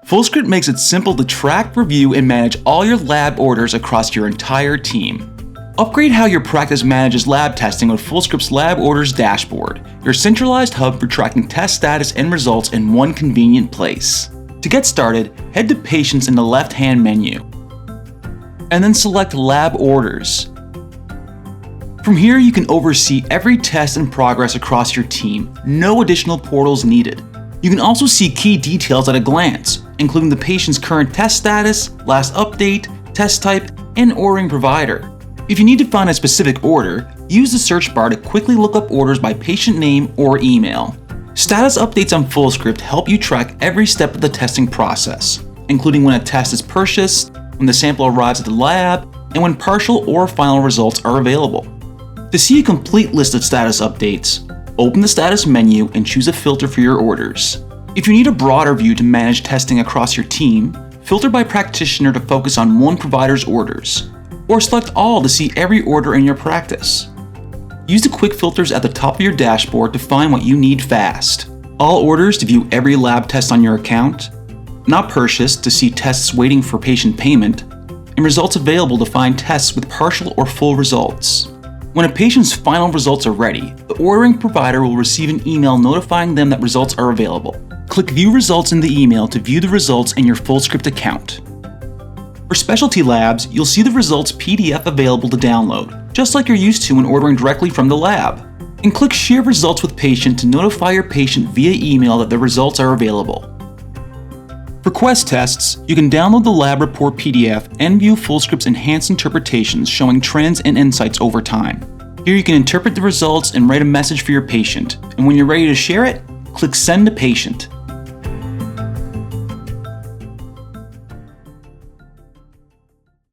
Fullscript makes it simple to track, review, and manage all your lab orders across your entire team. Upgrade how your practice manages lab testing with Fullscript's Lab Orders Dashboard, your centralized hub for tracking test status and results in one convenient place. To get started, head to Patients in the left-hand menu, and then select Lab Orders. From here, you can oversee every test in progress across your team, no additional portals needed. You can also see key details at a glance, including the patient's current test status, last update, test type, and ordering provider. If you need to find a specific order, use the search bar to quickly look up orders by patient name or email. Status updates on Fullscript help you track every step of the testing process, including when a test is purchased, when the sample arrives at the lab, and when partial or final results are available. To see a complete list of status updates, open the status menu and choose a filter for your orders. If you need a broader view to manage testing across your team, filter by practitioner to focus on one provider's orders, or select all to see every order in your practice. Use the quick filters at the top of your dashboard to find what you need fast. All orders to view every lab test on your account, not purchased to see tests waiting for patient payment, and results available to find tests with partial or full results. When a patient's final results are ready, the ordering provider will receive an email notifying them that results are available. Click View Results in the email to view the results in your Fullscript account. For specialty labs, you'll see the results PDF available to download, just like you're used to when ordering directly from the lab. And click Share Results with Patient to notify your patient via email that the results are available. For Quest tests, you can download the lab report PDF and view Fullscript's enhanced interpretations showing trends and insights over time. Here you can interpret the results and write a message for your patient, and when you're ready to share it, click Send to Patient.